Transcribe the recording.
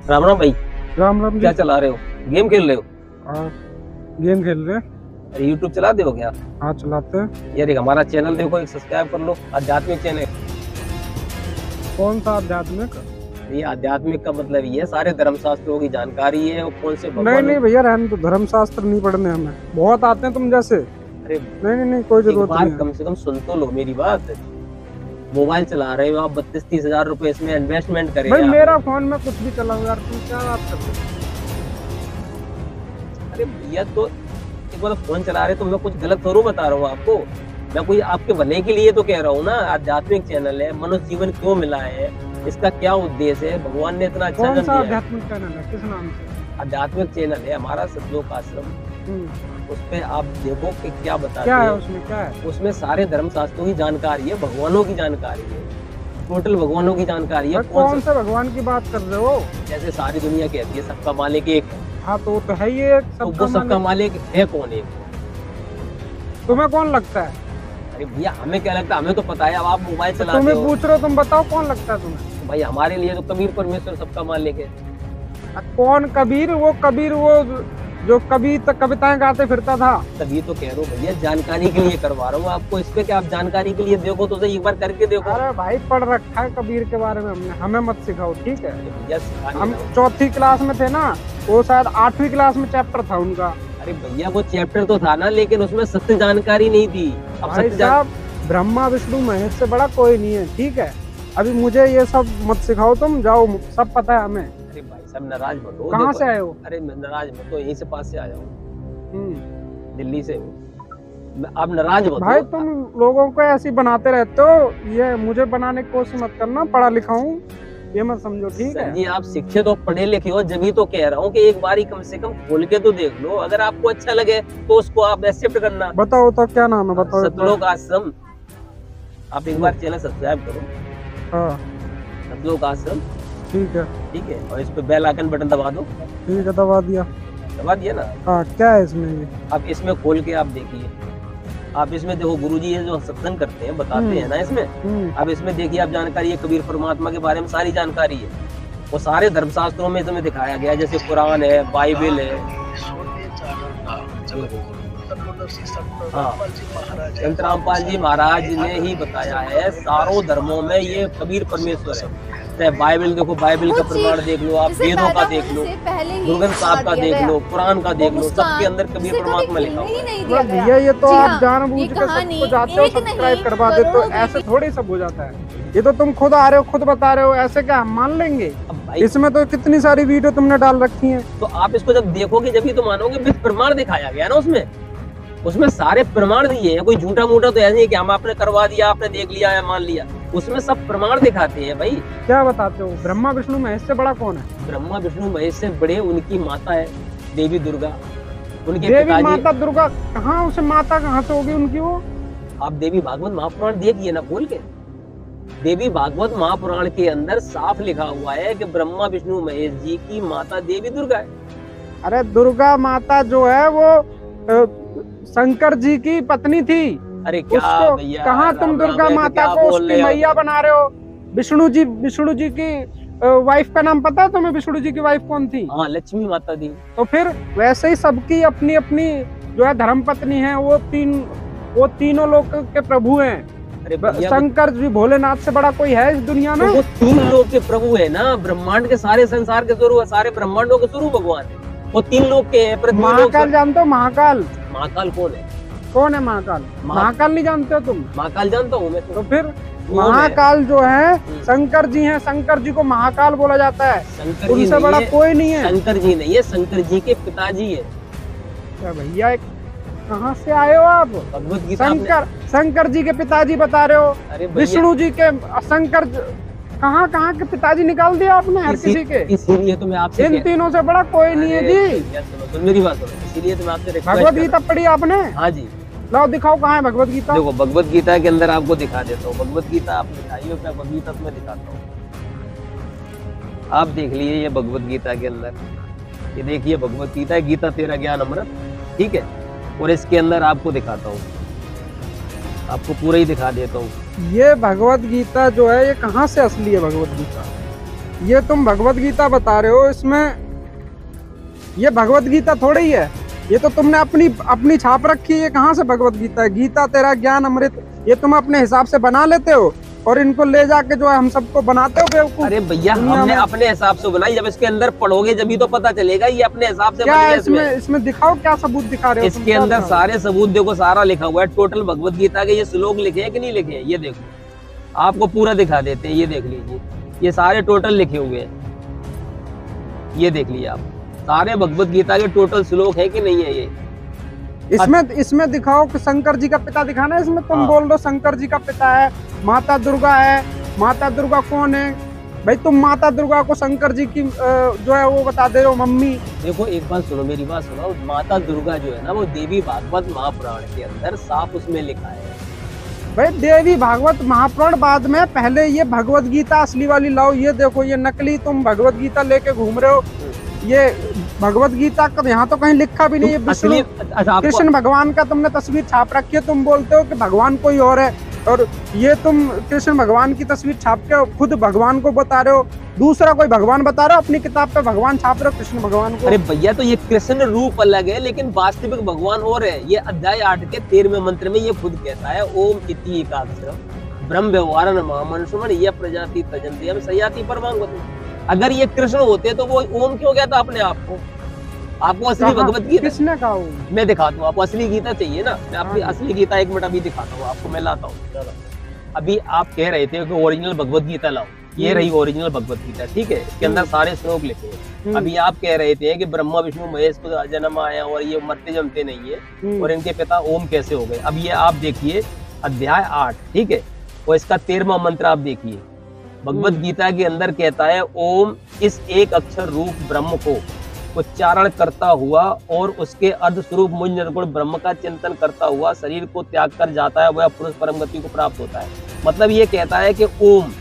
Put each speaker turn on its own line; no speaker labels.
राम राम भाई।
राम राम जी।
क्या चला रहे हो? गेम खेल रहे हो?
हाँ, गेम खेल रहे हैं।
अरे यूट्यूब चलाते हो क्या?
हाँ, चलाते हैं।
यार एक हमारा चैनल देखो, एक सब्सक्राइब कर लो, आध्यात्मिक चैनल।
कौन सा आध्यात्मिक?
ये आध्यात्मिक का मतलब ये है, सारे धर्म शास्त्रों की जानकारी है और कौन से
नहीं
भगवान।
नहीं भैया, रहने तो धर्म शास्त्र नहीं पढ़ने हमें, बहुत आते हैं तुम जैसे।
अरे
नहीं नहीं नहीं, कोई
एक
जरूरत
बार
नहीं है।
कम से कम सुन तो लो मेरी बात। मोबाइल चला रहे हो आप, 32-30 हजार रुपए इसमें इन्वेस्टमेंट करे
भाई
आप।
मेरा फोन में कुछ भी चला हुआ यार, तुम क्या बात कर रहे हो?
अरे भैया तो एक बार फोन चला रहे तो मैं कुछ गलत थोड़ा बता रहा हूँ आपको। मैं कोई आपके भले के लिए तो कह रहा हूँ ना। आध्यात्मिक चैनल है, मनुष्य जीवन क्यों मिला है, इसका क्या उद्देश्य है, भगवान ने इतना अच्छा
कौन
जन्म
सा
दिया है।
आध्यात्मिक चैनल है, किस नाम से?
आध्यात्मिक चैनल है हमारा सतलोक आश्रम। उस पे आप देखो कि क्या बताते
क्या है
हैं।
उसमें, क्या है?
उसमें सारे धर्म शास्त्रों की जानकारी है, भगवानों की जानकारी है, टोटल भगवानों की जानकारी है।
भाई कौन से भगवान की बात कर रहे हो?
जैसे सारी दुनिया कहती है सबका मालिक एक है,
हाँ तो वो तो है ही एक,
तो वो
सबका
सबका
मालिक।
मालिक है कौन? एक।
तुम्हें कौन लगता है?
अरे भैया हमें क्या लगता है, हमें तो पता है। अब आप मोबाइल चलाते
तुम्हें
हो
पूछ रहे हो, तुम बताओ कौन लगता है तुम्हें?
भाई, हमारे लिए तो कबीर परमेश्वर सबका मालिक है।
कौन कबीर? वो कबीर वो जो कभी तक कविताएं गाते फिरता था।
तभी तो कह रहा हूँ भैया, जानकारी के लिए करवा रहा हूँ आपको। इस पे क्या आप जानकारी के लिए देखो तो सही, एक बार करके देखो।
अरे भाई पढ़ रखा है कबीर के बारे में हमने, हमें मत सिखाओ ठीक है।
भैया सिखाने
हम
जाओ।
चौथी क्लास में थे ना, वो शायद 8वीं क्लास में चैप्टर था उनका।
अरे भैया वो चैप्टर तो था ना, लेकिन उसमें सत्य जानकारी नहीं थी। अब
भाई
सत्य
साहब, ब्रह्मा विष्णु महेश से बड़ा कोई नहीं है, ठीक है। अभी मुझे ये सब मत सिखाओ, तुम जाओ, सब पता है हमें।
अरे भाई साहब नाराज मत हो।
कहाँ
देखो,
से आए हो?
अरे मैं नाराज मत हो, यहीं से पास से आया हूँ, दिल्ली से हूँ। आप नाराज मत
भाई
हो।
तुम लोगों को ऐसे ही बनाते रहते हो, ये मुझे बनाने की कोशिश मत करना। पढ़ा लिखा हूँ, ये मत समझो ठीक
सर
है।
जी आप शिक्षित और पढ़े लिखे हो, जब तो कह रहा हूँ कि एक बार कम से कम खोल के तो देख लो। अगर आपको अच्छा लगे तो उसको आप एक्सेप्ट करना।
बताओ तो क्या नाम है, बताओ एक बार।
सतलोक आश्रम। आप एक बार चैनल सब्सक्राइब करो,
हाँ
सतलोक आश्रम,
ठीक है।
ठीक है। और इस पे बेल आइकन बटन दबा दो।
ठीक है, दबा दिया।
दबा दिया ना?
हाँ, क्या है इसमें ये?
आप इसमें खोल के आप देखिए। आप इसमें देखो, गुरुजी ये जो सत्संग करते हैं, बताते हैं ना इसमें। अब इसमें देखिए आप जानकारी है, कबीर परमात्मा के बारे में सारी जानकारी है। वो सारे धर्मशास्त्रों में इसमें दिखाया गया है, जैसे कुरान है, बाइबल है। हाँ, संत रामपाल जी महाराज ने ही बताया है, सारों धर्मों में ये कबीर परमेश्वर है। चाहे बाइबल देखो, बाइबल का प्रमाण देख लो, आप वेदों का देख लो, गुरु ग्रंथ साहब का देख लो, कुरान का देख लो, सबके अंदर कबीर परमात्मा लिखा हुआ है।
भैया ये तो आप जानबूझ के सबको जाते हो सब्सक्राइब करवा देते हो, ऐसे थोड़ी सब हो जाता है। ये तो तुम खुद आ रहे हो, खुद बता रहे हो, ऐसे क्या हम मान लेंगे?
अब भाई
इसमें तो कितनी सारी वीडियो तुमने डाल रखी हैं।
तो आप इसको जब देखोगे जब ही तो मानोगे। विद प्रमाण दिखाया गया ना उसमें सारे प्रमाण दिए हैं। कोई झूठा मूठा तो ऐसा नहीं है कि हम आपने करवा दिया, आपने देख लिया या मान लिया। उसमें सब प्रमाण दिखाते हैं भाई।
क्या बताते हो? ब्रह्मा विष्णु महेश से बड़ा कौन है?
ब्रह्मा विष्णु महेश से बड़े उनकी माता है देवी दुर्गा। उनके
देवी
पिताजी।
माता दुर्गा कहाँ? उसे माता कहाँ से होगी उनकी वो?
आप देवी भागवत महापुराण देखिए ना खोल के। देवी भागवत महापुराण के अंदर साफ लिखा हुआ है कि ब्रह्मा विष्णु महेश जी की माता देवी दुर्गा है।
अरे दुर्गा माता जो है वो शंकर जी की पत्नी थी।
अरे क्या
उसको
भैया,
कहाँ
राम
तुम
राम
दुर्गा
है,
माता
क्या
को
बोल
उसकी
रहे हो?
मैया बना रहे हो? विष्णु जी की वाइफ का नाम पता है तुम्हें? विष्णु जी की वाइफ कौन थी?
हाँ, लक्ष्मी माता दी।
तो फिर वैसे ही सबकी अपनी अपनी जो है धर्म पत्नी है। वो तीनों लोक के प्रभु हैं।
अरे भैया
शंकर जी भोलेनाथ से बड़ा कोई है इस दुनिया में?
तो वो 3 लोग के प्रभु है ना। ब्रह्मांड के सारे संसार के स्वरूप, सारे ब्रह्मांडों के स्वरूप भगवान है। वो 3 लोग के हैं। पृथ्वी लोक
महाकाल जानते हो? महाकाल
महाकाल कौन है?
कौन है? महाकाल महाकाल नहीं जानते हो तुम?
महाकाल जानता हूँ मैं
तो फिर
कौन है?
महाकाल जो है शंकर जी हैं। शंकर जी को महाकाल बोला जाता है।
शंकर जी
उनसे
नहीं
बड़ा
है।
कोई नहीं है।
शंकर जी नहीं है, शंकर जी के पिताजी है।
क्या भैया, कहाँ से आए हो आप?
भगवत गीता
शंकर जी के पिताजी बता रहे हो?
अरे
विष्णु जी के शंकर कहाँ के पिताजी निकाल दिया आपने हर किसी के?
इसीलिए तो मैं आपसे
इन तीनों से बड़ा कोई नहीं है जी।
सुनो मेरी बात सुनो, इसीलिए तो मैं आपसे रिक्वेस्ट
भगवत गीता पढ़ी आपने?
हाँ जी।
लाओ दिखाओ, कहाँ है भगवत गीता?
देखो भगवत गीता के अंदर आपको दिखा देता हूँ। भगवत गीता आप दिखाइए, भगवत गीता मैं दिखाता हूँ। आप देख लीजिए ये भगवत गीता के अंदर, ये देखिए भगवत गीता, गीता तेरा ज्ञान अमृत, ठीक है। और इसके अंदर आपको दिखाता हूँ, आपको पूरा ही दिखा देता हूँ।
ये भगवत गीता जो है ये कहाँ से असली है भगवत गीता? ये तुम भगवत गीता बता रहे हो, इसमें ये भगवत गीता थोड़ी ही है, ये तो तुमने अपनी छाप रखी है। ये कहाँ से भगवत गीता है? गीता तेरा ज्ञान अमृत, ये तुम अपने हिसाब से बना लेते हो और इनको ले जाके जो है हम सबको बनाते हो बेवकूफ।
अरे भैया हमने अपने हिसाब से बनाई, जब इसके अंदर पढ़ोगे जब तो पता चलेगा ये अपने हिसाब से
क्या है इसमें दिखाओ, क्या सबूत दिखा रहे हो?
इसके अंदर सारे सबूत देखो, सारा लिखा हुआ है, टोटल भगवत गीता के ये श्लोक लिखे हैं कि नहीं लिखे हैं, ये देखो आपको पूरा दिखा देते हैं, ये देख लीजिए, ये सारे टोटल लिखे हुए हैं, ये देख लीजिए आप, सारे भगवत गीता के टोटल श्लोक है कि नहीं है ये।
इसमें दिखाओ कि शंकर जी का पिता दिखाना, इसमें तुम बोल दो शंकर जी का पिता है, माता दुर्गा है। माता दुर्गा कौन है भाई? तुम माता दुर्गा को शंकर जी की जो है वो बता दे रहे हो मम्मी।
देखो एक बात सुनो, मेरी बात सुनो, माता दुर्गा जो है ना वो देवी भागवत महापुराण के अंदर साफ उसमें लिखा है
भाई। देवी भागवत महापुराण बाद में, पहले ये भगवत गीता असली वाली लाओ। ये देखो ये नकली तुम भगवत गीता लेके घूम रहे हो, ये भगवत गीता का यहाँ तो कहीं लिखा भी नहीं है।
असली
कृष्ण भगवान का तुमने तस्वीर छाप रखी है, तुम बोलते हो कि भगवान कोई और है, और ये तुम कृष्ण भगवान की तस्वीर छाप के खुद भगवान को बता रहे हो, दूसरा कोई भगवान बता रहे हो, अपनी किताब पे भगवान छाप रहे हो कृष्ण भगवान को।
अरे भैया तो ये कृष्ण रूप अलग है, लेकिन वास्तविक भगवान और है। ये अध्याय 8 के 13वें मंत्र में ये खुद कहता है, ओम इति एकाक्षरम ब्रह्म व्यवहारन महामनुष्यमन ये प्रजाति तजन्ति हम सयाति परमांगति। अगर ये कृष्ण होते तो वो ओम क्यों कहता अपने आप को? आपको असली भगवत गीता
किसने कहा?
मैं दिखाता हूँ आपको, असली गीता चाहिए ना, मैं आपकी असली गीता 1 मिनट अभी दिखाता हूँ आपको, मैं लाता हूँ। अभी आप कह रहे थे कि ओरिजिनल भगवत गीता लाओ, ये रही ओरिजिनल भगवत गीता, ठीक है, इसके अंदर सारे श्लोक लिखे हैं। अभी आप कह रहे थे कि ब्रह्मा विष्णु महेश को जन्म आया और ये मरते जमते नहीं है और इनके पिता ओम कैसे हो गए। अब ये आप देखिए अध्याय 8, ठीक है, और इसका 13वां मंत्र आप देखिए, भगवत गीता के अंदर कहता है ओम इस एक अक्षर रूप ब्रह्म को उच्चारण करता हुआ और उसके अर्ध स्वरूप मुझ निर्गुण ब्रह्म का चिंतन करता हुआ शरीर को त्याग कर जाता है, वह पुरुष परम गति को प्राप्त होता है। मतलब ये कहता है कि ओम